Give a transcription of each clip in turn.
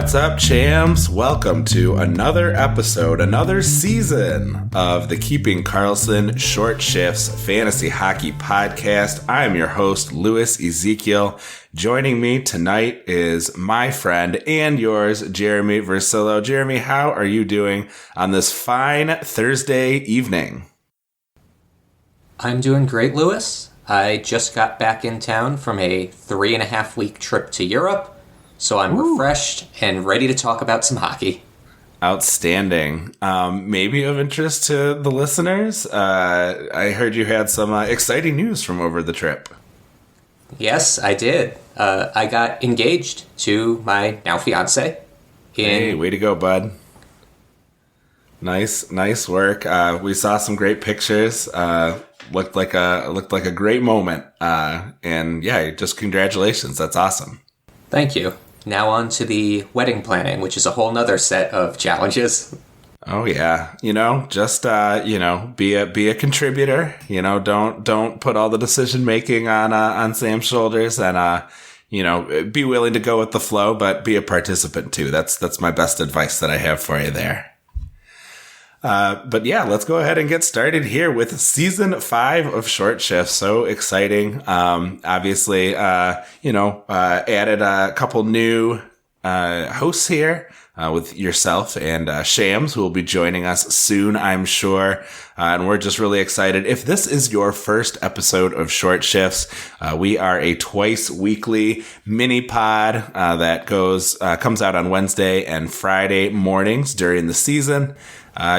What's up, chams? Welcome to another episode, another season of the Keeping Karlsson Short Shifts Fantasy Hockey Podcast. I'm your host, Louis Ezekiel. Joining me tonight is my friend and yours, Jeremy Versillo. Jeremy, how are you doing on this fine Thursday evening? I'm doing great, Louis. I just got back in town from a 3.5-week trip to Europe. So I'm refreshed and ready to talk about some hockey. Outstanding. Maybe of interest to the listeners. I heard you had some exciting news from over the trip. Yes, I did. I got engaged to my now fiance. Hey, way to go, bud. Nice work. We saw some great pictures. Looked like a great moment. And yeah, just congratulations. That's awesome. Thank you. Now on to the wedding planning, which is a whole nother set of challenges. Oh yeah, just be a contributor. Don't put all the decision making on Sam's shoulders, and be willing to go with the flow, but be a participant too. That's my best advice that I have for you there. But yeah, let's go ahead and get started here with season 5 of Short Shifts. So exciting. Obviously, added a couple new, hosts here, with yourself and, Shams, who will be joining us soon, I'm sure. And we're just really excited. If this is your first episode of Short Shifts, we are a twice weekly mini pod, that comes out on Wednesday and Friday mornings during the season.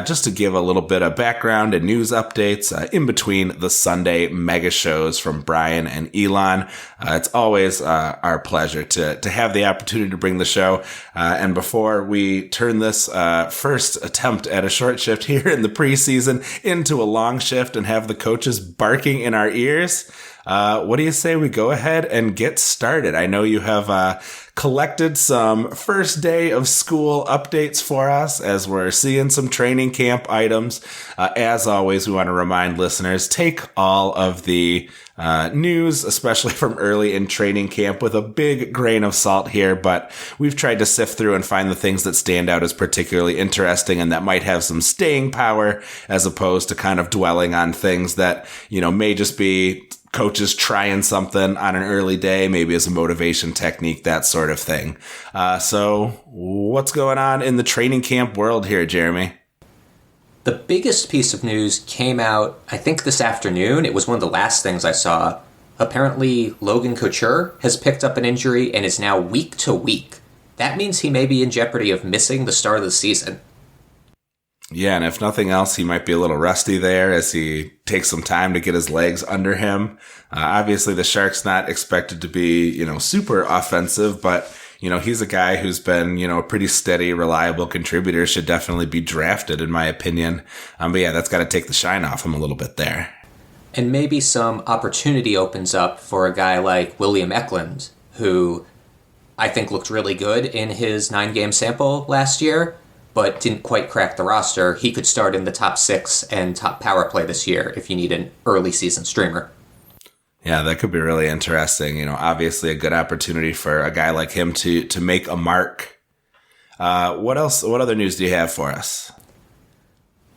Just to give a little bit of background and news updates in between the Sunday mega shows from Brian and Elon. It's always our pleasure to have the opportunity to bring the show. And before we turn this first attempt at a short shift here in the preseason into a long shift and have the coaches barking in our ears, what do you say we go ahead and get started? I know you have collected some first day of school updates for us as we're seeing some training camp items. As always, we want to remind listeners, take all of the news, especially from early in training camp, with a big grain of salt here, but we've tried to sift through and find the things that stand out as particularly interesting and that might have some staying power, as opposed to kind of dwelling on things that, may just be coaches trying something on an early day, maybe as a motivation technique, that sort of thing. So what's going on in the training camp world here, Jeremy? The biggest piece of news came out, I think, this afternoon. It was one of the last things I saw. Apparently, Logan Couture has picked up an injury and is now week to week. That means he may be in jeopardy of missing the start of the season. Yeah, and if nothing else, he might be a little rusty there as he takes some time to get his legs under him. Obviously, the Sharks not expected to be, super offensive, but, he's a guy who's been, a pretty steady, reliable contributor, should definitely be drafted, in my opinion. But yeah, that's got to take the shine off him a little bit there. And maybe some opportunity opens up for a guy like William Eklund, who I think looked really good in his 9-game sample last year, but didn't quite crack the roster. He could start in the top 6 and top power play this year if you need an early season streamer. Yeah, that could be really interesting. Obviously a good opportunity for a guy like him to make a mark. What else? What other news do you have for us?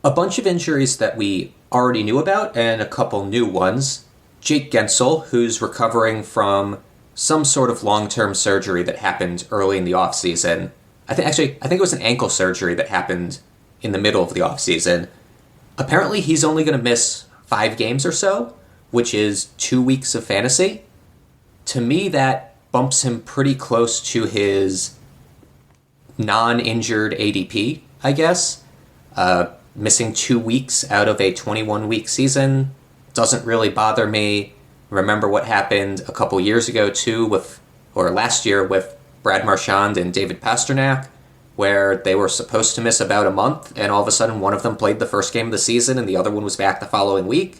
A bunch of injuries that we already knew about and a couple new ones. Jake Guentzel, who's recovering from some sort of long-term surgery that happened early in the offseason. I think it was an ankle surgery that happened in the middle of the offseason. Apparently, he's only going to miss 5 games or so, which is 2 weeks of fantasy. To me, that bumps him pretty close to his non-injured ADP, I guess. Missing 2 weeks out of a 21-week season doesn't really bother me. Remember what happened a couple years ago, too, last year with Brad Marchand and David Pastrnak, where they were supposed to miss about a month, and all of a sudden one of them played the first game of the season and the other one was back the following week.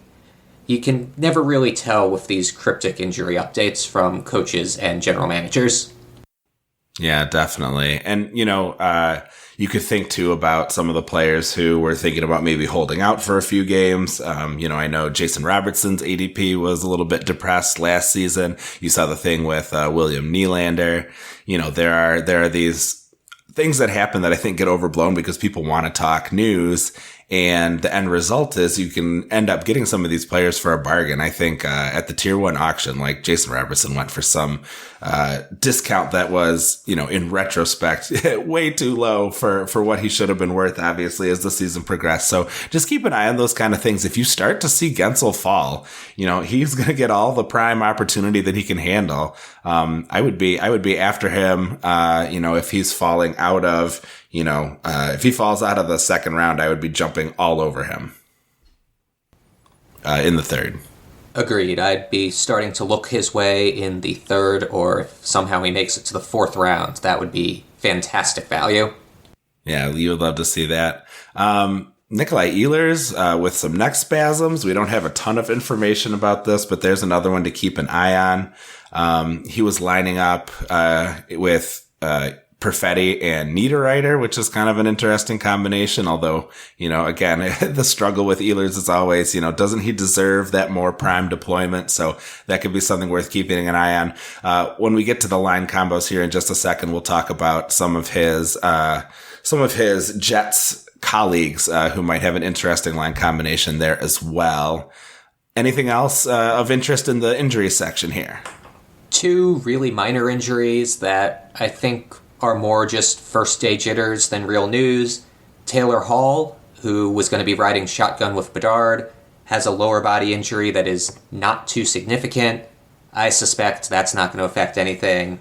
You can never really tell with these cryptic injury updates from coaches and general managers. Yeah, definitely. And, you could think, too, about some of the players who were thinking about maybe holding out for a few games. I know Jason Robertson's ADP was a little bit depressed last season. You saw the thing with William Nylander. There are these things that happen that I think get overblown because people want to talk news. And the end result is you can end up getting some of these players for a bargain. I think at the tier 1 auction, like Jason Robertson went for some discount that was, in retrospect, way too low for what he should have been worth, obviously, as the season progressed. So just keep an eye on those kind of things. If you start to see Guentzel fall, he's going to get all the prime opportunity that he can handle. I would be after him, if he's falling out of, if he falls out of the second round, I would be jumping all over him in the third. Agreed. I'd be starting to look his way in the third, or if somehow he makes it to the fourth round. That would be fantastic value. Yeah, you would love to see that. Nikolai Ehlers with some neck spasms. We don't have a ton of information about this, but there's another one to keep an eye on. He was lining up with Perfetti and Niederreiter, which is kind of an interesting combination. Although, again, the struggle with Ehlers is always, doesn't he deserve that more prime deployment? So that could be something worth keeping an eye on. When we get to the line combos here in just a second, we'll talk about some of his Jets colleagues who might have an interesting line combination there as well. Anything else of interest in the injury section here? 2 really minor injuries that I think are more just first-day jitters than real news. Taylor Hall, who was going to be riding shotgun with Bedard, has a lower body injury that is not too significant. I suspect that's not going to affect anything.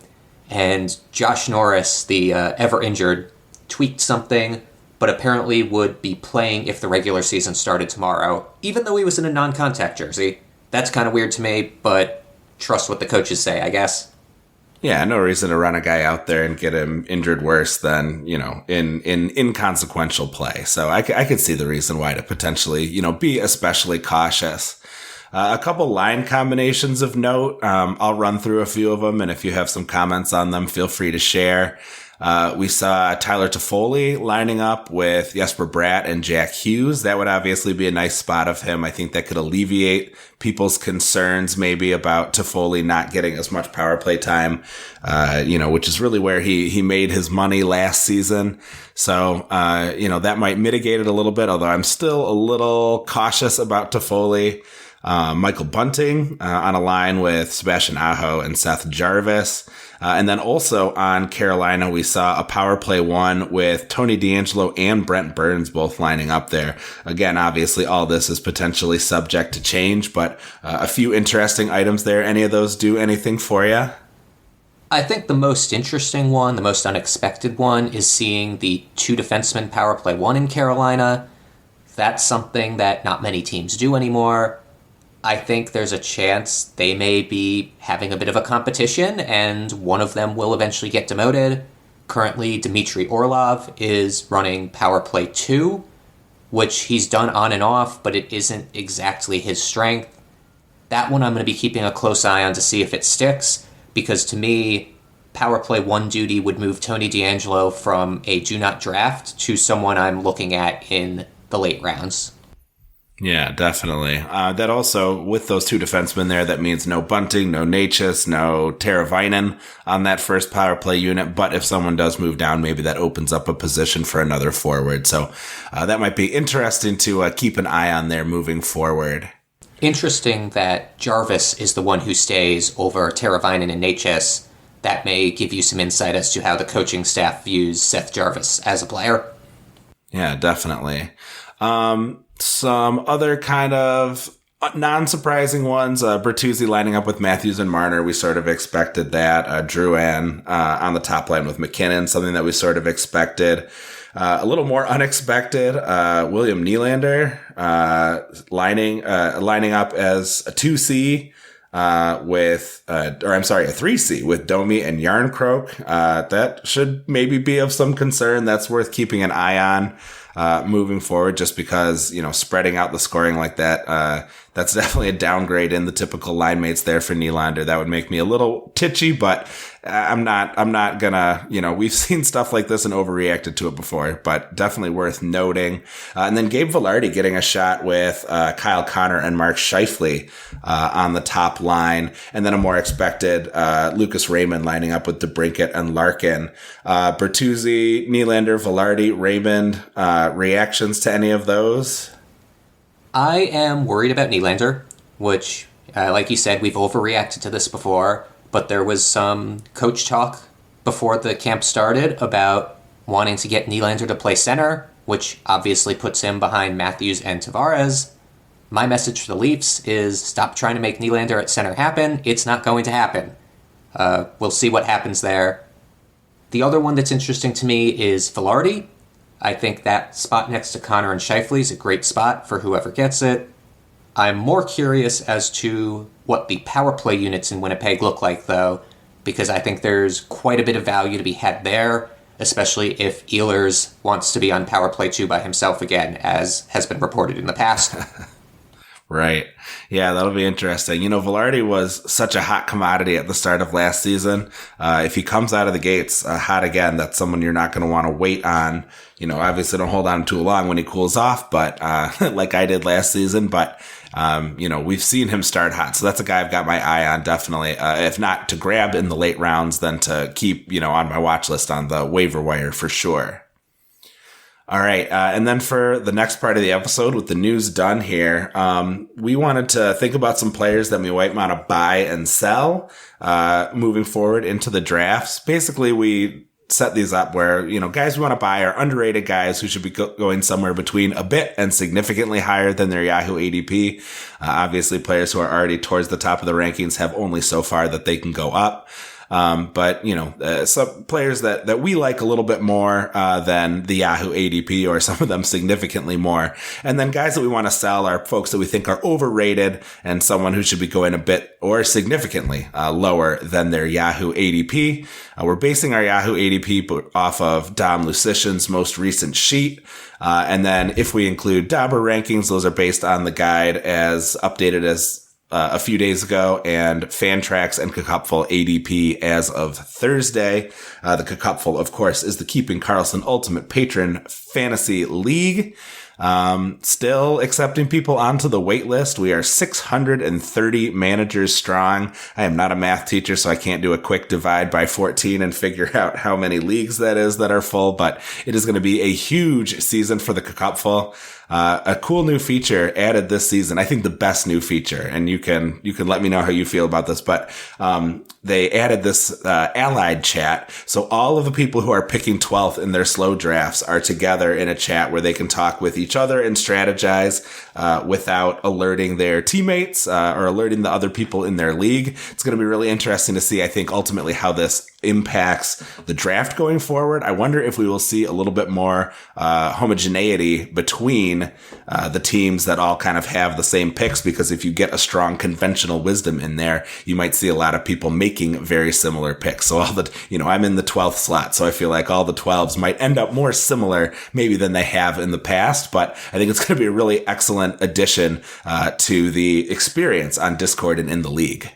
And Josh Norris, the ever-injured, tweaked something, but apparently would be playing if the regular season started tomorrow, even though he was in a non-contact jersey. That's kind of weird to me, but trust what the coaches say, I guess. Yeah, no reason to run a guy out there and get him injured worse than, in inconsequential play. So I could see the reason why to potentially, be especially cautious. A couple line combinations of note. I'll run through a few of them, and if you have some comments on them, feel free to share. We saw Tyler Toffoli lining up with Jesper Bratt and Jack Hughes. That would obviously be a nice spot of him. I think that could alleviate people's concerns maybe about Toffoli not getting as much power play time, which is really where he made his money last season. So, that might mitigate it a little bit, although I'm still a little cautious about Toffoli. Michael Bunting on a line with Sebastian Aho and Seth Jarvis. And then also on Carolina, we saw a power play 1 with Tony DeAngelo and Brent Burns both lining up there. Again, obviously, all this is potentially subject to change, but a few interesting items there. Any of those do anything for you? I think the most interesting one, the most unexpected one, is seeing the 2 defensemen power play 1 in Carolina. That's something that not many teams do anymore. I think there's a chance they may be having a bit of a competition, and one of them will eventually get demoted. Currently, Dmitry Orlov is running Power Play 2, which he's done on and off, but it isn't exactly his strength. That one I'm going to be keeping a close eye on to see if it sticks, because to me, Power Play 1 duty would move Tony DeAngelo from a do not draft to someone I'm looking at in the late rounds. Yeah, definitely. That also, with those 2 defensemen there, that means no Bunting, no Necas, no Teravainen on that first power play unit. But if someone does move down, maybe that opens up a position for another forward. So that might be interesting to keep an eye on there moving forward. Interesting that Jarvis is the one who stays over Teravainen and Necas. That may give you some insight as to how the coaching staff views Seth Jarvis as a player. Yeah, definitely. Some other kind of non-surprising ones, Bertuzzi lining up with Matthews and Marner. We sort of expected that. Drouin on the top line with McKinnon, something that we sort of expected. A little more unexpected, William Nylander lining up as a 2C a 3C with Domi and Yarncroke. That should maybe be of some concern. That's worth keeping an eye on moving forward, just because, spreading out the scoring like that, that's definitely a downgrade in the typical line mates there for Nylander. That would make me a little titchy, but I'm not gonna, we've seen stuff like this and overreacted to it before, but definitely worth noting. And then Gabe Vilardi getting a shot with Kyle Connor and Mark Scheifele on the top line, and then a more expected Lucas Raymond lining up with DeBrincat and Larkin. Bertuzzi, Nylander, Vilardi, Raymond, reactions to any of those? I am worried about Nylander, which, like you said, we've overreacted to this before. But there was some coach talk before the camp started about wanting to get Nylander to play center, which obviously puts him behind Matthews and Tavares. My message for the Leafs is stop trying to make Nylander at center happen. It's not going to happen. We'll see what happens there. The other one that's interesting to me is Vilardi. I think that spot next to Connor and Scheifele is a great spot for whoever gets it. I'm more curious as to what the power play units in Winnipeg look like, though, because I think there's quite a bit of value to be had there, especially if Ehlers wants to be on power play 2 by himself again, as has been reported in the past. Right. Yeah, that'll be interesting. Vilardi was such a hot commodity at the start of last season. If he comes out of the gates hot again, that's someone you're not going to want to wait on. Obviously don't hold on too long when he cools off, but like I did last season. But we've seen him start hot. So that's a guy I've got my eye on, definitely. If not to grab in the late rounds, then to keep, on my watch list on the waiver wire for sure. All right. And then for the next part of the episode, with the news done here, we wanted to think about some players that we might want to buy and sell moving forward into the drafts. Basically, we set these up where, guys we want to buy are underrated guys who should be going somewhere between a bit and significantly higher than their Yahoo ADP. Obviously, players who are already towards the top of the rankings have only so far that they can go up. But some players that we like a little bit more than the Yahoo ADP, or some of them significantly more. And then guys that we want to sell are folks that we think are overrated and someone who should be going a bit or significantly lower than their Yahoo ADP. We're basing our Yahoo ADP off of Dom Lucian's most recent sheet. And then if we include Dobber rankings, those are based on the guide as updated as a few days ago, and Fantrax and Cacupful ADP as of Thursday. The Cacupful, of course, is the Keeping Karlsson Ultimate Patron Fantasy League. Still accepting people onto the wait list. We are 630 managers strong. I am not a math teacher, so I can't do a quick divide by 14 and figure out how many leagues that is that are full, but it is going to be a huge season for the Cacupful. A cool new feature added this season. I think the best new feature, and you can let me know how you feel about this, but they added this allied chat. So all of the people who are picking 12th in their slow drafts are together in a chat where they can talk with each other and strategize without alerting their teammates or alerting the other people in their league. It's going to be really interesting to see, I think, ultimately how this impacts the draft going forward. I wonder if we will see a little bit more homogeneity between the teams that all kind of have the same picks, because if you get a strong conventional wisdom in there, you might see a lot of people making very similar picks. So I'm in the 12th slot, so I feel like all the 12s might end up more similar maybe than they have in the past, but I think it's going to be a really excellent addition to the experience on Discord and in the league.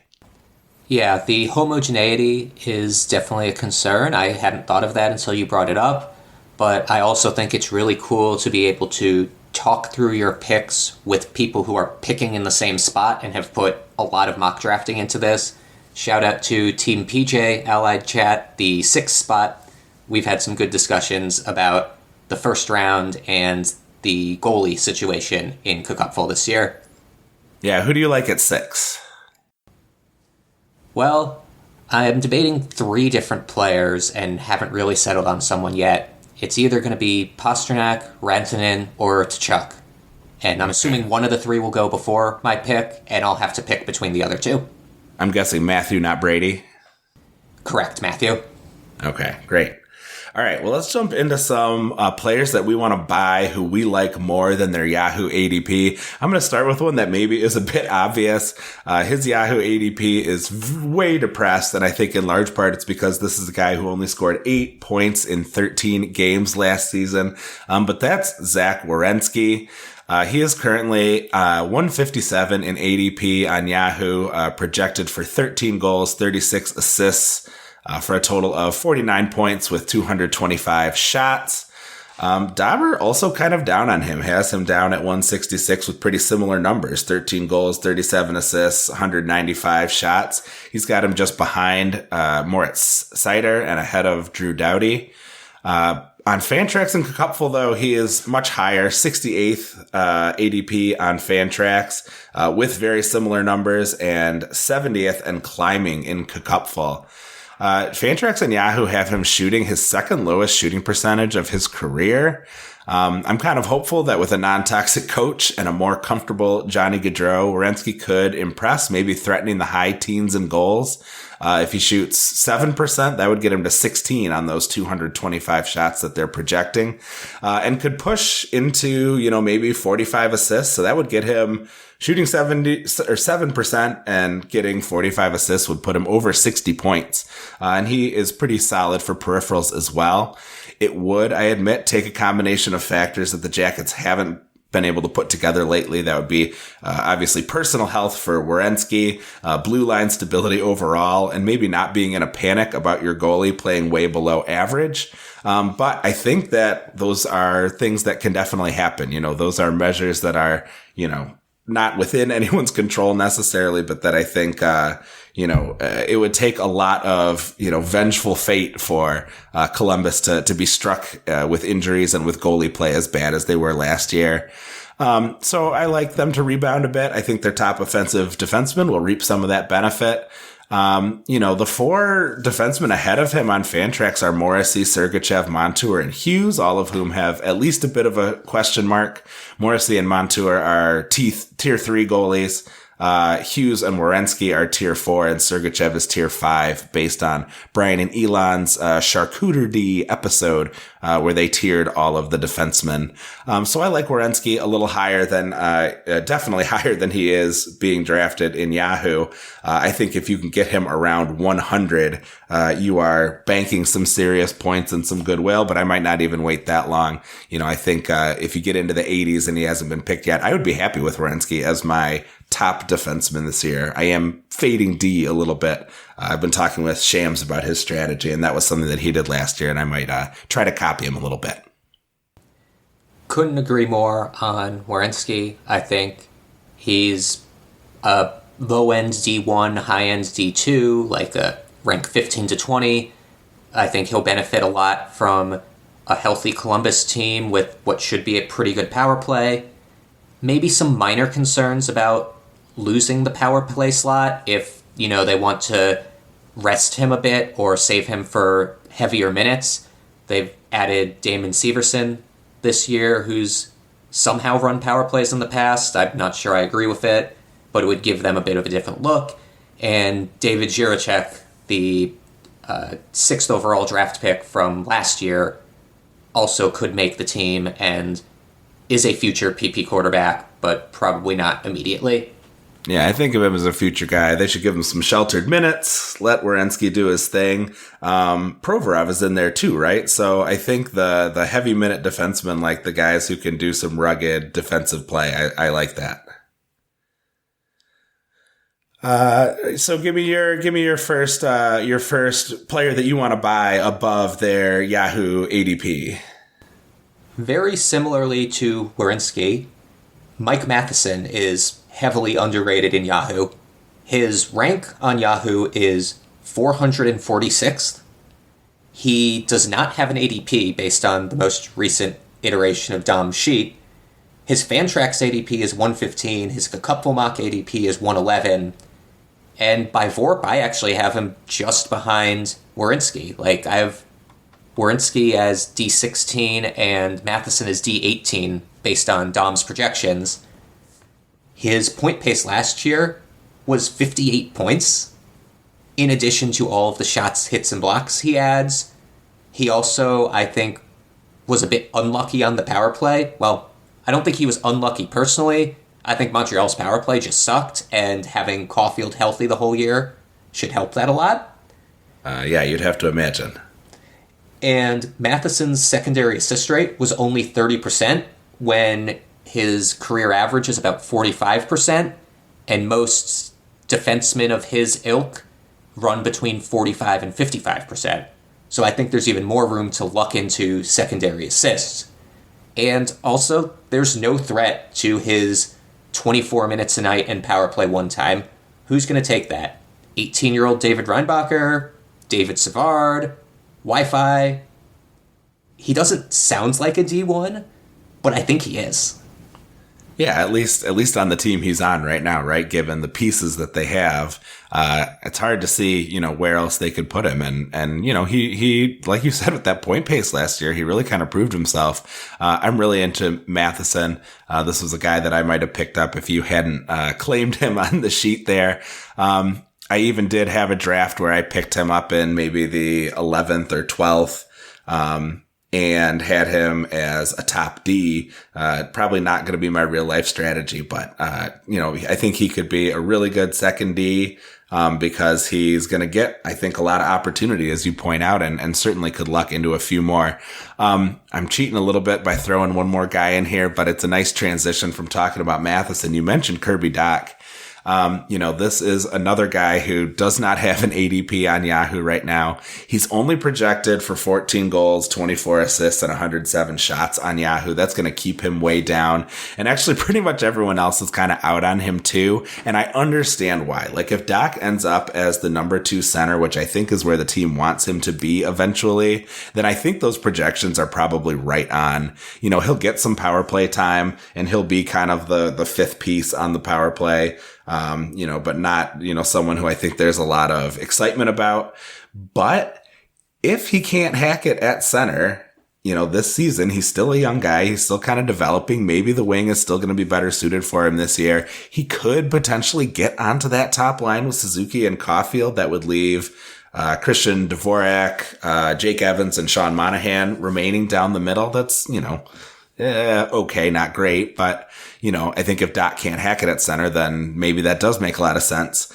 Yeah, the homogeneity is definitely a concern. I hadn't thought of that until you brought it up, but I also think it's really cool to be able to talk through your picks with people who are picking in the same spot and have put a lot of mock drafting into this. Shout out to Team PJ, Allied Chat, the 6th spot. We've had some good discussions about the first round and the goalie situation in Cacupful this year. Yeah, who do you like at 6? Well, I'm debating 3 different players and haven't really settled on someone yet. It's either going to be Pastrnak, Rantanen, or Tkachuk. And I'm assuming one of the 3 will go before my pick, and I'll have to pick between the other 2. I'm guessing Matthew, not Brady? Correct, Matthew. Okay, great. All right, well, let's jump into some players that we want to buy who we like more than their Yahoo ADP. I'm going to start with one that maybe is a bit obvious. His Yahoo ADP is way depressed, and I think in large part it's because this is a guy who only scored 8 points in 13 games last season. But that's Zach Werenski. He is currently 157 in ADP on Yahoo, projected for 13 goals, 36 assists, for a total of 49 points with 225 shots. Dauber also kind of down on him, has him down at 166 with pretty similar numbers, 13 goals, 37 assists, 195 shots. He's got him just behind Moritz Seider and ahead of Drew Doughty. On Fantrax and Cupful, though, he is much higher, 68th ADP on Fantrax, with very similar numbers, and 70th and climbing in Cupful. Fantrax and Yahoo have him shooting his second lowest shooting percentage of his career. I'm kind of hopeful that with a non-toxic coach and a more comfortable Johnny Gaudreau, Werenski could impress, maybe threatening the high teens in goals. If he shoots 7%, that would get him to 16 on those 225 shots that they're projecting, and could push into, maybe 45 assists. So that would get him shooting 70 or 7% and getting 45 assists would put him over 60 points. And he is pretty solid for peripherals as well. It would, I admit, take a combination of factors that the Jackets haven't been able to put together lately. That would be obviously personal health for Werenski, blue line stability overall, and maybe not being in a panic about your goalie playing way below average. But I think that those are things that can definitely happen. Those are measures that are, not within anyone's control necessarily, but that I think, it would take a lot of, vengeful fate for Columbus to be struck with injuries and with goalie play as bad as they were last year. So I like them to rebound a bit. I think their top offensive defenseman will reap some of that benefit. The four defensemen ahead of him on Fantrax are Morrissey, Sergachev, Montour, and Hughes, all of whom have at least a bit of a question mark. Morrissey and Montour are tier 3 goalies. Hughes and Werenski are tier 4, and Sergachev is tier 5, based on Brian and Elon's Charcuterie episode, where they tiered all of the defensemen. So I like Werenski a little higher than, definitely higher than he is being drafted in Yahoo. I think if you can get him around 100, you are banking some serious points and some goodwill, but I might not even wait that long. I think, if you get into the 80s and he hasn't been picked yet, I would be happy with Werenski as my top defenseman this year. I am fading D a little bit. I've been talking with Shams about his strategy, and that was something that he did last year, and I might try to copy him a little bit. Couldn't agree more on Werenski. I think he's a low-end D1, high-end D2, like a rank 15 to 20. I think he'll benefit a lot from a healthy Columbus team with what should be a pretty good power play. Maybe some minor concerns about losing the power play slot if, they want to rest him a bit or save him for heavier minutes. They've added Damon Severson this year, who's somehow run power plays in the past. I'm not sure I agree with it, but it would give them a bit of a different look. And David Jiricek, the 6th overall draft pick from last year, also could make the team and is a future PP quarterback, but probably not immediately. Yeah, I think of him as a future guy. They should give him some sheltered minutes, let Werenski do his thing. Provorov is in there too, right? So I think the heavy minute defensemen, like the guys who can do some rugged defensive play, I like that. So give me your first player that you want to buy above their Yahoo ADP. Very similarly to Werenski, Mike Matheson is heavily underrated in Yahoo. His rank on Yahoo is 446th. He does not have an ADP based on the most recent iteration of Dom's sheet. His Fantrax ADP is 115, his Cupful ADP is 111, and by VORP, I actually have him just behind Werenski. I have Werenski as D16 and Matheson as D18 based on Dom's projections. His point pace last year was 58 points. In addition to all of the shots, hits, and blocks he adds, he also, I think, was a bit unlucky on the power play. Well, I don't think he was unlucky personally. I think Montreal's power play just sucked, and having Caulfield healthy the whole year should help that a lot. Yeah, you'd have to imagine. And Matheson's secondary assist rate was only 30% when his career average is about 45%, and most defensemen of his ilk run between 45 and 55%. So I think there's even more room to luck into secondary assists. And also, there's no threat to his 24 minutes a night and power play one time. Who's going to take that? 18-year-old David Reinbacher? David Savard? Wi-Fi? He doesn't sound like a D1, but I think he is. Yeah, at least on the team he's on right now, right? Given the pieces that they have, it's hard to see, where else they could put him. And he, like you said, with that point pace last year, he really kind of proved himself. I'm really into Matheson. This was a guy that I might have picked up if you hadn't claimed him on the sheet there. I even did have a draft where I picked him up in maybe the 11th or 12th. And had him as a top D. Probably not going to be my real life strategy, but, I think he could be a really good second D, because he's going to get, I think, a lot of opportunity, as you point out, and certainly could luck into a few more. I'm cheating a little bit by throwing one more guy in here, but it's a nice transition from talking about Matheson. You mentioned Kirby Dach. This is another guy who does not have an ADP on Yahoo right now. He's only projected for 14 goals, 24 assists, and 107 shots on Yahoo. That's going to keep him way down. And actually, pretty much everyone else is kind of out on him too. And I understand why. Like, if Dach ends up as the number 2 center, which I think is where the team wants him to be eventually, then I think those projections are probably right on. He'll get some power play time, and he'll be kind of the fifth piece on the power play. But not, someone who I think there's a lot of excitement about. But if he can't hack it at center, this season, he's still a young guy. He's still kind of developing. Maybe the wing is still going to be better suited for him this year. He could potentially get onto that top line with Suzuki and Caulfield. That would leave Christian Dvorak, Jake Evans, and Sean Monahan remaining down the middle. That's, okay, not great, but I think if Dach can't hack it at center, then maybe that does make a lot of sense.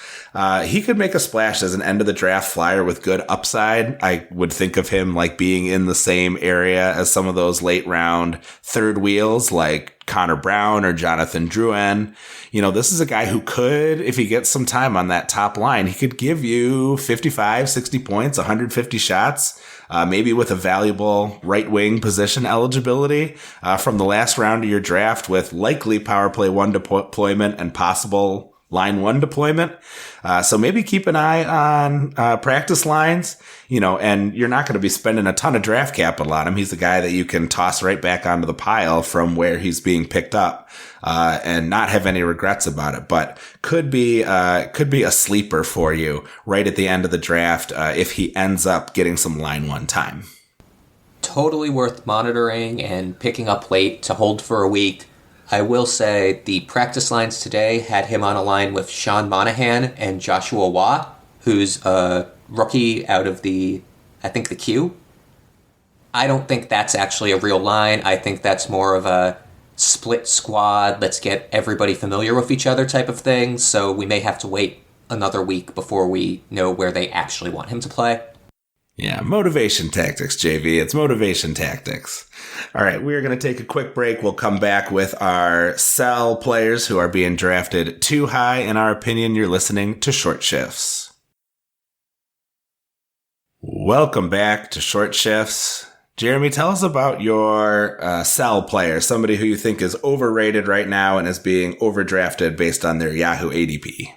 He could make a splash as an end of the draft flyer with good upside. I would think of him like being in the same area as some of those late round third wheels like Connor Brown or Jonathan Drouin. This is a guy who could, if he gets some time on that top line, he could give you 55, 60 points, 150 shots. Maybe with a valuable right wing position eligibility from the last round of your draft with likely power play 1 deployment and possible line 1 deployment. So maybe keep an eye on practice lines, and you're not going to be spending a ton of draft capital on him. He's a guy that you can toss right back onto the pile from where he's being picked up. And not have any regrets about it, but could be a sleeper for you right at the end of the draft if he ends up getting some line 1 time. Totally worth monitoring and picking up late to hold for a week. I will say the practice lines today had him on a line with Sean Monahan and Joshua Waugh, who's a rookie out of the Q. I don't think that's actually a real line. I think that's more of a split squad, let's get everybody familiar with each other type of thing, so we may have to wait another week before we know where they actually want him to play. Yeah, motivation tactics, JV. It's motivation tactics. All right, we're going to take a quick break. We'll come back with our sell players who are being drafted too high, in our opinion. You're listening to Short Shifts. Welcome back to Short Shifts. Jeremy, tell us about your sell player, somebody who you think is overrated right now and is being overdrafted based on their Yahoo ADP.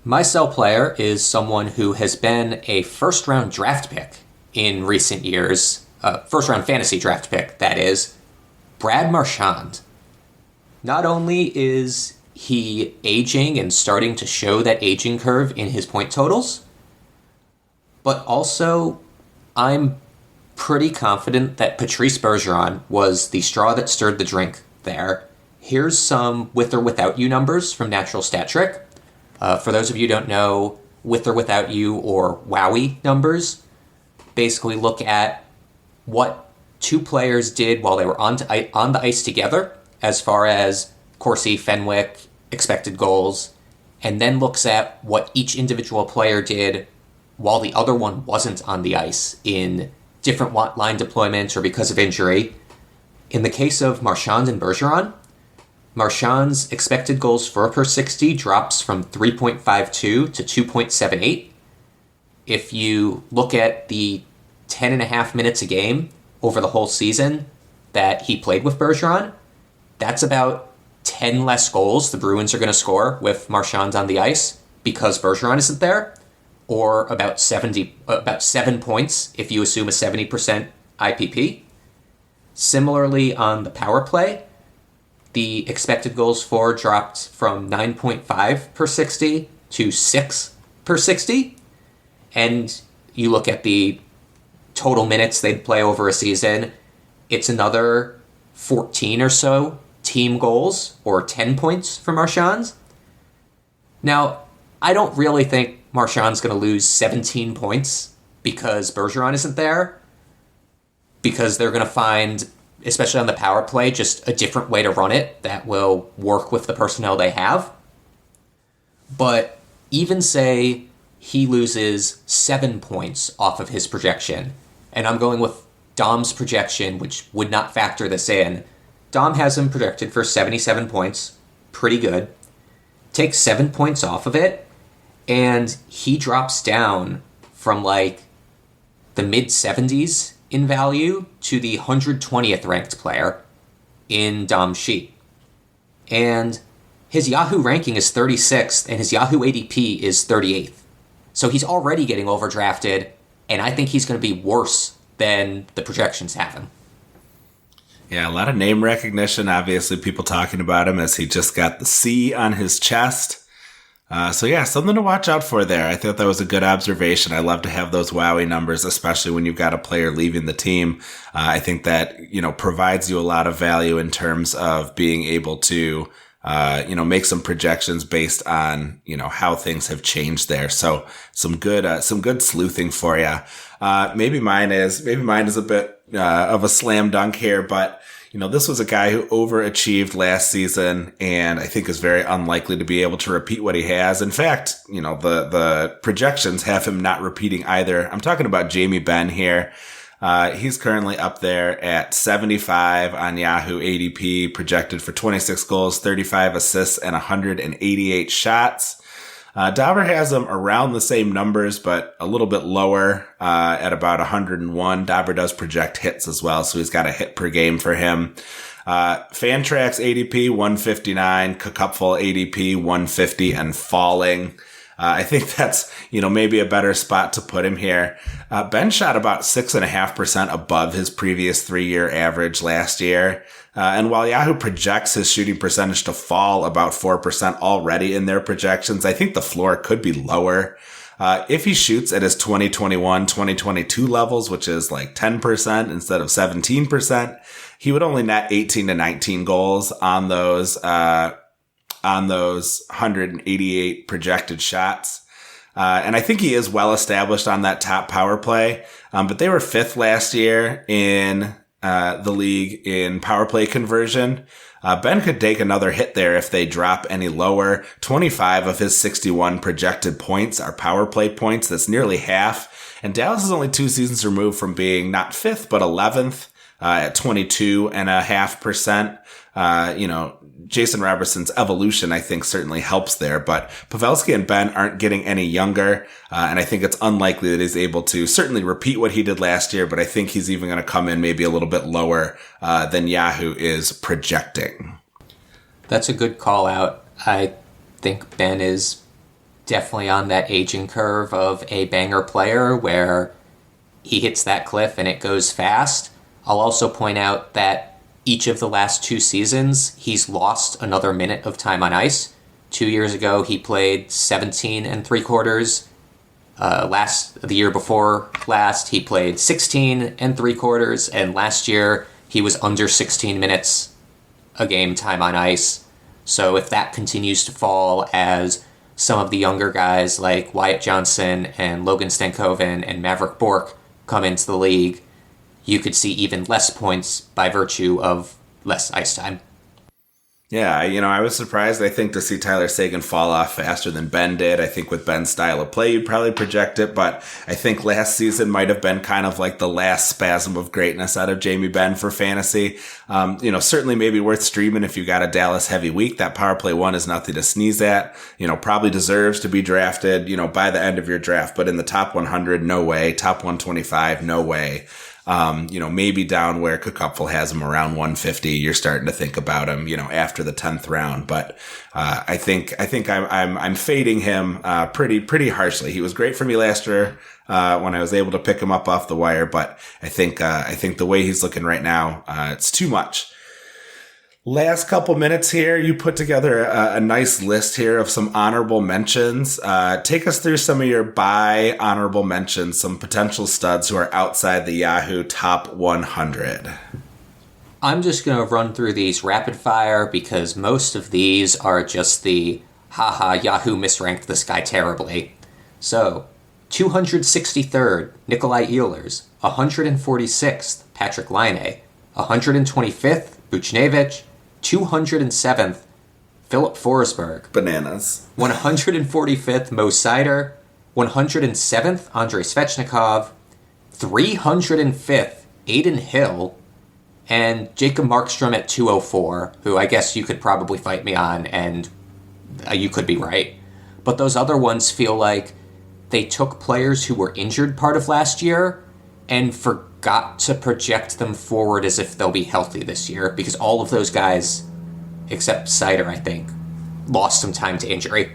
My sell player is someone who has been a first-round draft pick in recent years, first-round fantasy draft pick, that is, Brad Marchand. Not only is he aging and starting to show that aging curve in his point totals, but also I'm pretty confident that Patrice Bergeron was the straw that stirred the drink there. Here's some with or without you numbers from Natural Stat Trick. For those of you who don't know, with or without you or WOWY numbers basically look at what two players did while they were on the ice together as far as Corsi, Fenwick, expected goals, and then looks at what each individual player did while the other one wasn't on the ice in different line deployments or because of injury. In the case of Marchand and Bergeron, Marchand's expected goals for per 60 drops from 3.52 to 2.78. If you look at the 10.5 minutes a game over the whole season that he played with Bergeron, that's about 10 less goals the Bruins are going to score with Marchand on the ice because Bergeron isn't there, or about 7 points if you assume a 70% IPP. Similarly, on the power play, the expected goals for dropped from 9.5 per 60 to 6 per 60. And you look at the total minutes they'd play over a season, it's another 14 or so team goals, or 10 points for Marchand. Now, I don't really think Marchand's going to lose 17 points because Bergeron isn't there, because they're going to find, especially on the power play, just a different way to run it that will work with the personnel they have. But even say he loses 7 points off of his projection, and I'm going with Dom's projection, which would not factor this in. Dom has him projected for 77 points, pretty good. Take 7 points off of it, and he drops down from like the mid-70s in value to the 120th ranked player in Dom's sheet. And his Yahoo ranking is 36th, and his Yahoo ADP is 38th. So he's already getting overdrafted, and I think he's going to be worse than the projections have him. Yeah, a lot of name recognition. Obviously, people talking about him as he just got the C on his chest. So yeah, something to watch out for there. I thought that was a good observation. I love to have those wowie numbers, especially when you've got a player leaving the team. I think that, provides you a lot of value in terms of being able to, make some projections based on, how things have changed there. So some good sleuthing for you. Maybe mine is a bit, of a slam dunk here, but this was a guy who overachieved last season and I think is very unlikely to be able to repeat what he has. In fact, the projections have him not repeating either. I'm talking about Jamie Benn here. He's currently up there at 75 on Yahoo ADP, projected for 26 goals, 35 assists, and 188 shots. Dauber has him around the same numbers, but a little bit lower, at about 101. Dauber does project hits as well, so he's got a hit per game for him. Fantrax ADP, 159. Cupful ADP, 150 and falling. I think that's, maybe a better spot to put him here. Benn shot about 6.5% above his previous 3-year average last year. And while Yahoo projects his shooting percentage to fall about 4% already in their projections, I think the floor could be lower. If he shoots at his 2021, 2022 levels, which is like 10% instead of 17%, he would only net 18 to 19 goals on those 188 projected shots. And I think he is well established on that top power play. But they were 5th last year in the league in power play conversion. Benn could take another hit there if they drop any lower. 25 of his 61 projected points are power play points. That's nearly half. And Dallas is only 2 seasons removed from being not 5th, but 11th. At 22.5%. Jason Robertson's evolution, I think, certainly helps there. But Pavelski and Benn aren't getting any younger. And I think it's unlikely that he's able to certainly repeat what he did last year. But I think he's even going to come in maybe a little bit lower than Yahoo is projecting. That's a good call out. I think Benn is definitely on that aging curve of a banger player where he hits that cliff and it goes fast. I'll also point out that each of the last 2 seasons, he's lost another minute of time on ice. 2 years ago, he played 17 3/4. The year before last, he played 16 3/4. And last year, he was under 16 minutes a game time on ice. So if that continues to fall as some of the younger guys like Wyatt Johnson and Logan Stankoven and Maverick Bourque come into the league, you could see even less points by virtue of less ice time. Yeah, I was surprised, I think, to see Tyler Seguin fall off faster than Benn did. I think with Benn's style of play, you'd probably project it, but I think last season might have been kind of like the last spasm of greatness out of Jamie Benn for fantasy. Certainly maybe worth streaming if you got a Dallas heavy week. That power play one is nothing to sneeze at. Probably deserves to be drafted, by the end of your draft, but in the top 100, no way. Top 125, no way. Maybe down where Couture has him around 150, you're starting to think about him, after the 10th round. But, I think I'm fading him, pretty harshly. He was great for me last year, when I was able to pick him up off the wire. But I think the way he's looking right now, it's too much. Last couple minutes here, you put together a nice list here of some honorable mentions. Take us through some of your buy honorable mentions, some potential studs who are outside the Yahoo top 100. I'm just going to run through these rapid fire because most of these are just the haha, Yahoo misranked this guy terribly. So, 263rd, Nikolai Ehlers. 146th, Patrick Laine. 125th, Buchnevich. 207th, Philip Forsberg. Bananas. 145th, Mo Seider. 107th, Andrei Svechnikov. 305th, Aiden Hill. And Jacob Markstrom at 204, who I guess you could probably fight me on, and you could be right. But those other ones feel like they took players who were injured part of last year and forgot to project them forward as if they'll be healthy this year, because all of those guys, except Seider, I think, lost some time to injury.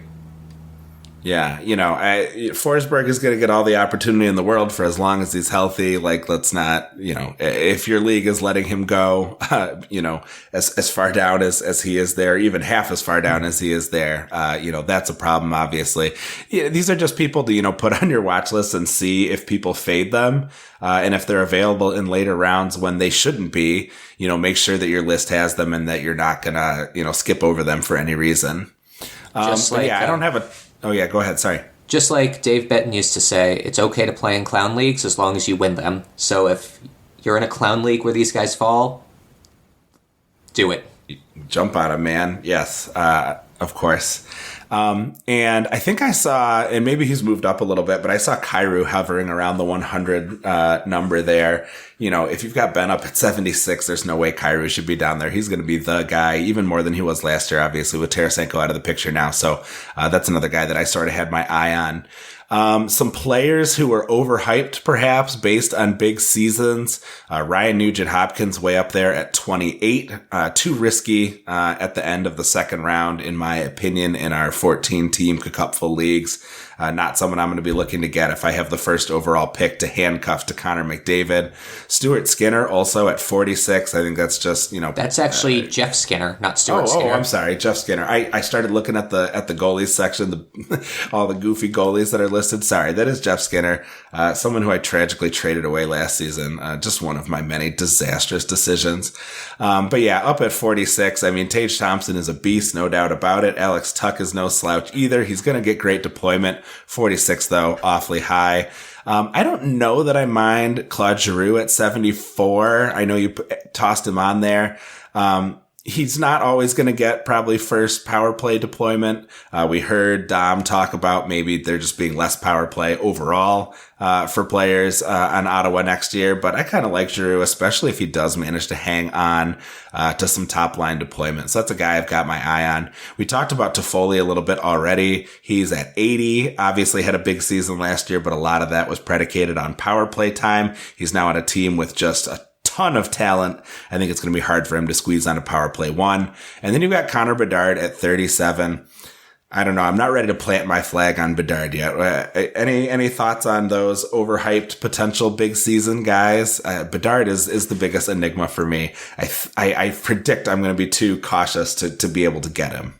Yeah, Forsberg is going to get all the opportunity in the world for as long as he's healthy. Like, let's not, if your league is letting him go, as far down as he is there, even half as far down as he is there, that's a problem, obviously. Yeah, these are just people to, put on your watch list and see if people fade them. And if they're available in later rounds when they shouldn't be, make sure that your list has them and that you're not going to, skip over them for any reason. I don't have a... Oh, yeah, go ahead. Sorry. Just like Dave Benton used to say, it's okay to play in clown leagues as long as you win them. So if you're in a clown league where these guys fall, do it. Jump on them, man. Yes, of course. And I think I saw, and maybe he's moved up a little bit, but I saw Kyrou hovering around the 100 number there. If you've got Ben up at 76, there's no way Kyrou should be down there. He's going to be the guy, even more than he was last year, obviously, with Tarasenko out of the picture now. So that's another guy that I sort of had my eye on. Some players who were overhyped, perhaps, based on big seasons. Ryan Nugent-Hopkins way up there at 28. Too risky at the end of the second round, in my opinion, in our 14-team Cupful leagues. Not someone I'm going to be looking to get if I have the first overall pick to handcuff to Connor McDavid. Stuart Skinner also at 46. I think that's just, That's actually Jeff Skinner, not Stuart Skinner. Oh, I'm sorry, Jeff Skinner. I started looking at the goalies section, all the goofy goalies that are listed. Sorry, that is Jeff Skinner. Someone who I tragically traded away last season. Just one of my many disastrous decisions. But yeah, up at 46. I mean, Tage Thompson is a beast, no doubt about it. Alex Tuch is no slouch either. He's going to get great deployment. 46, though, awfully high. I don't know that I mind Claude Giroux at 74. I know you tossed him on there. He's not always going to get probably first power play deployment. We heard Dom talk about maybe there just being less power play overall for players on Ottawa next year. But I kind of like Giroux, especially if he does manage to hang on to some top line deployment. So that's a guy I've got my eye on. We talked about Toffoli a little bit already. He's at 80. Obviously had a big season last year, but a lot of that was predicated on power play time. He's now on a team with just a ton of talent. I think it's going to be hard for him to squeeze on a power play one. And then you've got Connor Bedard at 37. I don't know. I'm not ready to plant my flag on Bedard yet. Any thoughts on those overhyped potential big season guys? Bedard is the biggest enigma for me. I predict I'm going to be too cautious to be able to get him.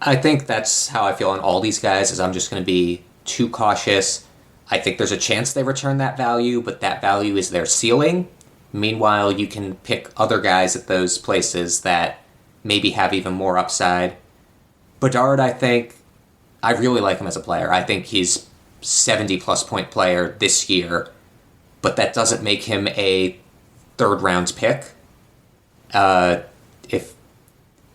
I think that's how I feel on all these guys, is I'm just going to be too cautious. I think there's a chance they return that value, but that value is their ceiling. Meanwhile, you can pick other guys at those places that maybe have even more upside. Bedard, I really like him as a player. I think he's 70-plus point player this year, but that doesn't make him a third-round pick. If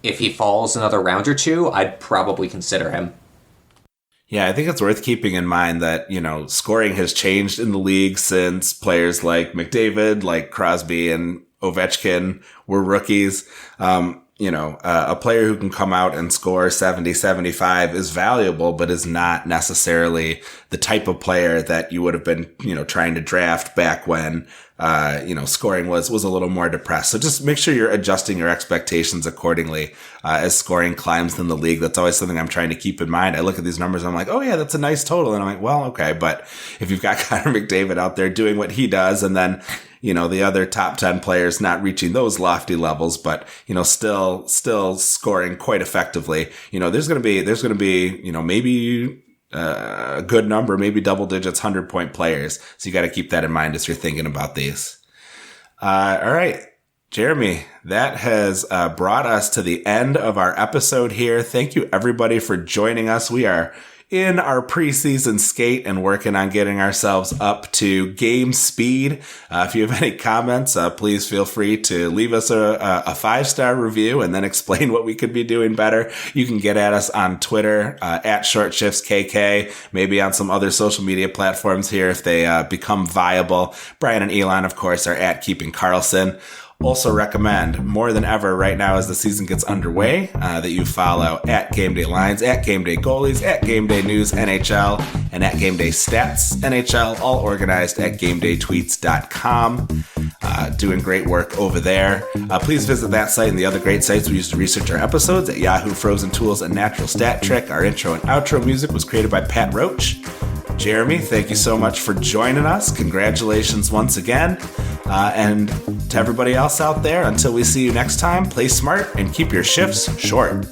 if he falls another round or two, I'd probably consider him. Yeah, I think it's worth keeping in mind that, scoring has changed in the league since players like McDavid, like Crosby and Ovechkin were rookies. A player who can come out and score 70, 75 is valuable, but is not necessarily the type of player that you would have been, trying to draft back when, scoring was a little more depressed. So just make sure you're adjusting your expectations accordingly, as scoring climbs in the league. That's always something I'm trying to keep in mind. I look at these numbers and I'm like, oh yeah, that's a nice total. And I'm like, well, okay. But if you've got Connor McDavid out there doing what he does, and then, the other top 10 players not reaching those lofty levels, but, still scoring quite effectively, there's going to be, maybe a good number, maybe double digits, 100-point players. So you got to keep that in mind as you're thinking about these. All right, Jeremy, that has brought us to the end of our episode here. Thank you everybody for joining us. We are in our preseason skate and working on getting ourselves up to game speed. If you have any comments, please feel free to leave us a 5-star review and then explain what we could be doing better. You can get at us on Twitter, at ShortShiftsKK, maybe on some other social media platforms here if they become viable. Brian and Elon, of course, are at Keeping Carlson. Also recommend more than ever right now as the season gets underway that you follow at Game Day Lines, at Game Day Goalies, at Game Day News NHL, and at Game Day Stats NHL, all organized at GameDayTweets.com. Doing great work over there. Please visit that site and the other great sites we use to research our episodes at Yahoo, Frozen Tools, and Natural Stat Trick. Our intro and outro music was created by Pat Roach. Jeremy, thank you so much for joining us. Congratulations once again. And to everybody else out there, until we see you next time, play smart and keep your shifts short.